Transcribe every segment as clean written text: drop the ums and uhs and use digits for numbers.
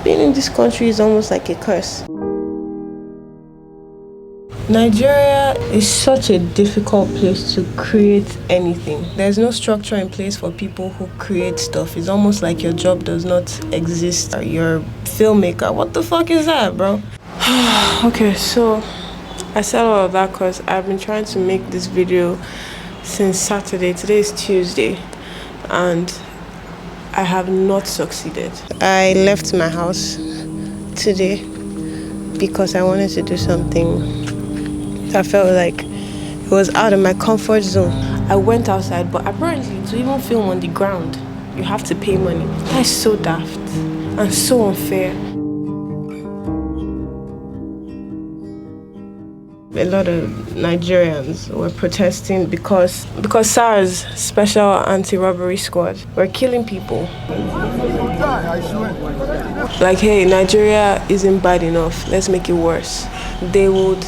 being in this country is almost like a curse. Nigeria is such a difficult place to create anything. There's no structure in place for people who create stuff. It's almost like your job does not exist. You're a filmmaker. What the fuck is that, bro? Okay, so I said all of that because I've been trying to make this video since Saturday. Today is Tuesday, and I have not succeeded. I left my house today because I wanted to do something. I felt like it was out of my comfort zone. I went outside, but apparently to even film on the ground, you have to pay money. That is so daft and so unfair. A lot of Nigerians were protesting because SARS, Special Anti-Robbery Squad, were killing people. Like, hey, Nigeria isn't bad enough, let's make it worse. They would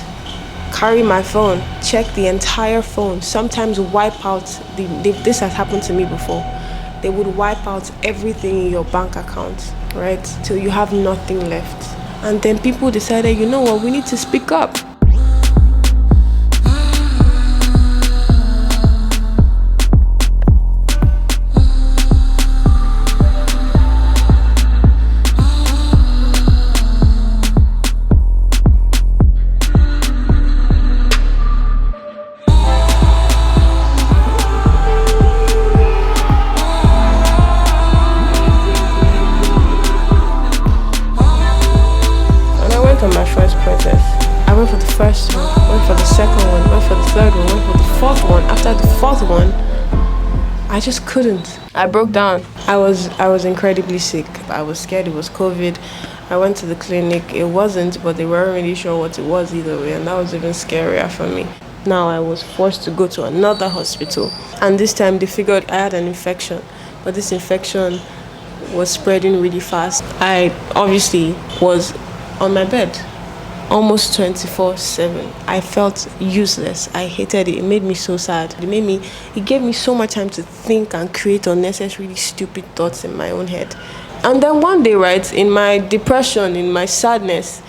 carry my phone, check the entire phone, sometimes wipe out, this has happened to me before, they would wipe out everything in your bank account, right, till you have nothing left. And then people decided, you know what, we need to speak up. On my first protest, I went for the first one, went for the second one, went for the third one, went for the fourth one. After the fourth one, I just couldn't. I broke down. I was incredibly sick. I was scared it was COVID. I went to the clinic. It wasn't, but they weren't really sure what it was either way, and that was even scarier for me. Now I was forced to go to another hospital, and this time they figured I had an infection, but this infection was spreading really fast. I obviously was on my bed almost 24/7. I felt useless. I hated it. It made me so sad. It gave me so much time to think and create unnecessarily stupid thoughts in my own head. And then one day, right, in my depression, in my sadness,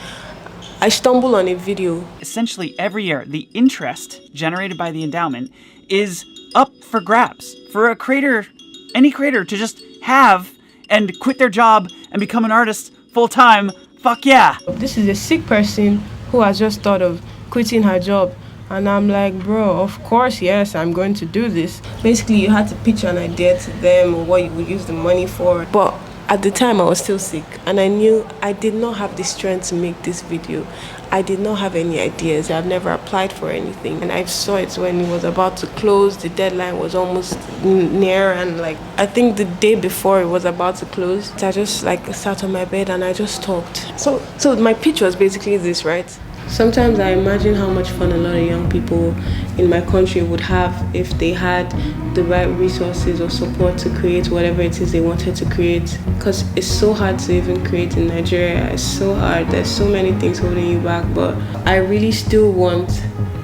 I stumbled on a video. Essentially every year, the interest generated by the endowment is up for grabs for a creator, any creator, to just have and quit their job and become an artist full-time. Fuck yeah. This is a sick person who has just thought of quitting her job. And I'm like, bro, of course, yes, I'm going to do this. Basically, you had to pitch an idea to them or what you would use the money for. But at the time, I was still sick. And I knew I did not have the strength to make this video. I did not have any ideas. I've never applied for anything. And I saw it when it was about to close. The deadline was almost near. And like, I think the day before it was about to close, I just like sat on my bed and I just talked. So my pitch was basically this, right? Sometimes I imagine how much fun a lot of young people in my country would have if they had the right resources or support to create whatever it is they wanted to create. Because it's so hard to even create in Nigeria. It's so hard. There's so many things holding you back. But I really still want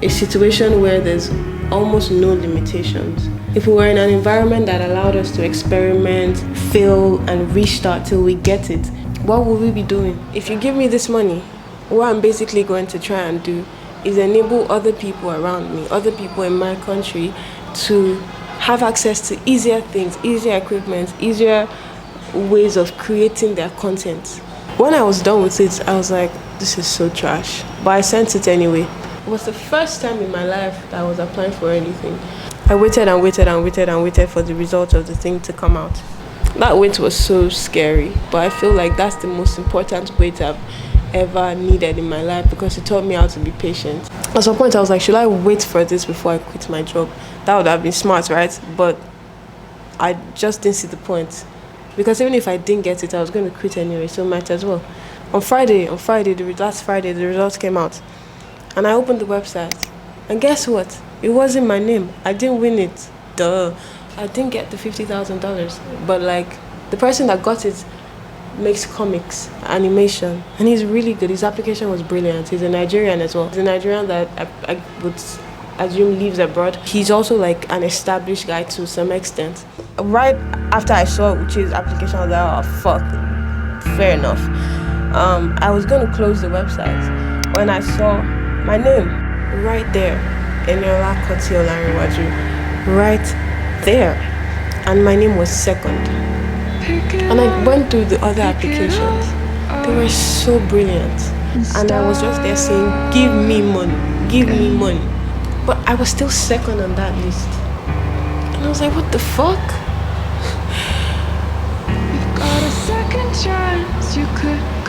a situation where there's almost no limitations. If we were in an environment that allowed us to experiment, fail, and restart till we get it, what would we be doing? If you give me this money, what I'm basically going to try and do is enable other people around me, other people in my country, to have access to easier things, easier equipment, easier ways of creating their content. When I was done with it, I was like, this is so trash. But I sent it anyway. It was the first time in my life that I was applying for anything. I waited and waited and waited and waited for the result of the thing to come out. That wait was so scary, but I feel like that's the most important wait I've ever needed in my life because it taught me how to be patient. At some point I was like, should I wait for this before I quit my job? That would have been smart, right? But I just didn't see the point, because even if I didn't get it, I was going to quit anyway, so might as well. On Friday, last Friday, the results came out, and I opened the website, and guess what? It wasn't my name. I didn't win it. Duh. I didn't get the $50,000, but like the person that got it makes comics, animation, and he's really good. His application was brilliant. He's a Nigerian as well. He's a Nigerian that I would assume lives abroad. He's also like an established guy to some extent. Right after I saw Uche's application, I was like, oh fuck, fair enough. I was going to close the website when I saw my name right there, Eniola Korty Olariwaju, right there, and my name was second. And I went through the other applications. They were so brilliant, and I was just there saying, give me money, give me money. But I was still second on that list, and I was like, what the fuck?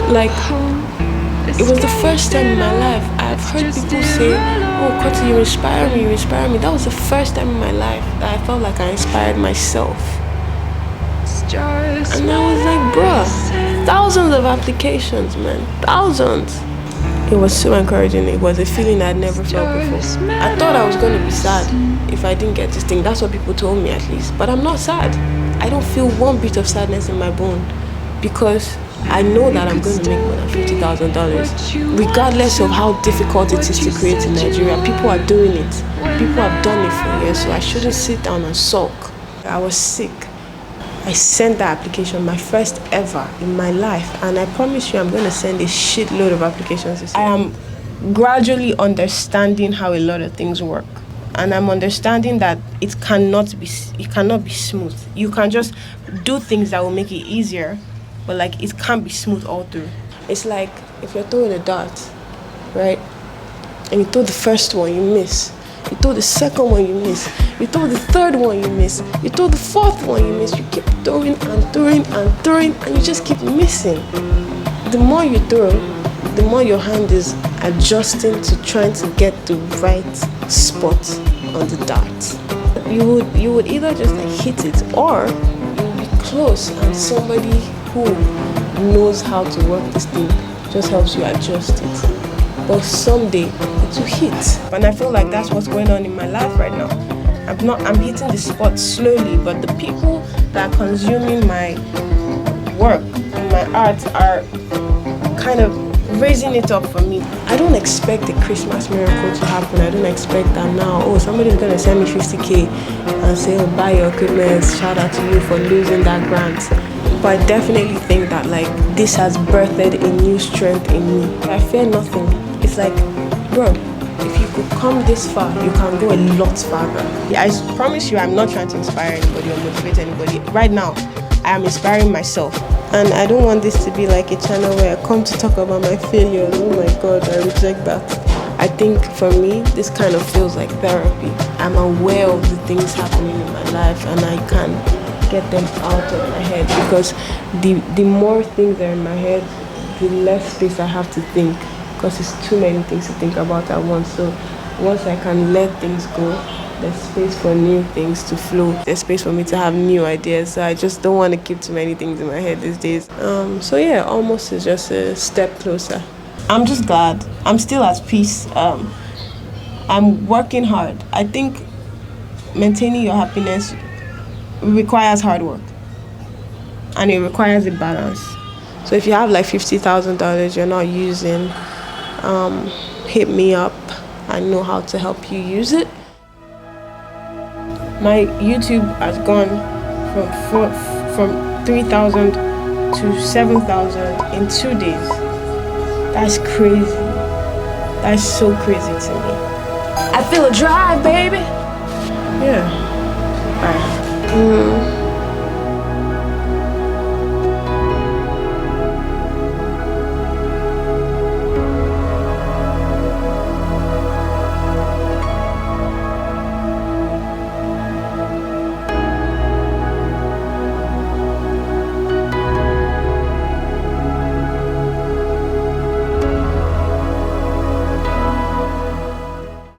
Like, it was the first time in my life I've heard people say, oh, Korty, you inspire me, you inspire me. That was the first time in my life that I felt like I inspired myself. And I was like, bruh, thousands of applications, man, thousands. It was so encouraging. It was a feeling I'd never felt before. I thought I was going to be sad if I didn't get this thing. That's what people told me, at least. But I'm not sad. I don't feel one bit of sadness in my bone, because I know that I'm going to make more than $50,000. Regardless of how difficult it is to create in Nigeria, people are doing it. People have done it for years, so I shouldn't sit down and sulk. I was sick. I sent that application, my first ever in my life, and I promise you I'm going to send a shitload of applications this year. I am gradually understanding how a lot of things work, and I'm understanding that it cannot be smooth. You can just do things that will make it easier, but like it can't be smooth all through. It's like if you're throwing a dart, right? And you throw the first one, you miss. You throw the second one, you miss. You throw the third one, you miss. You throw the fourth one, you miss. You keep throwing and throwing and throwing, and you just keep missing. The more you throw, the more your hand is adjusting to trying to get the right spot on the dart. You would either just like hit it, or you would be close and somebody who knows how to work this thing just helps you adjust it. But someday it will hit. And I feel like that's what's going on in my life right now. I'm hitting the spot slowly, but the people that are consuming my work and my art are kind of raising it up for me. I don't expect a Christmas miracle to happen. I don't expect that now, oh, somebody's gonna send me 50K and say, oh, buy your equipment, shout out to you for losing that grant. But I definitely think that like this has birthed a new strength in me. I fear nothing. It's like, bro, if you could come this far, you can go a lot farther. I promise you, I'm not trying to inspire anybody or motivate anybody. Right now, I am inspiring myself. And I don't want this to be like a channel where I come to talk about my failures. Oh my God, I reject that. I think for me, this kind of feels like therapy. I'm aware of the things happening in my life, and I can get them out of my head, because the more things are in my head, the less space I have to think, because it's too many things to think about at once. So once I can let things go, there's space for new things to flow. There's space for me to have new ideas. So I just don't want to keep too many things in my head these days. So yeah, almost is just a step closer. I'm just glad. I'm still at peace. I'm working hard. I think maintaining your happiness requires hard work, and it requires a balance. So if you have like $50,000 you're not using, hit me up. I know how to help you use it. My YouTube has gone from 3,000 to 7,000 in 2 days. That's crazy. That's so crazy to me. I feel a drive, baby. Yeah. Bye.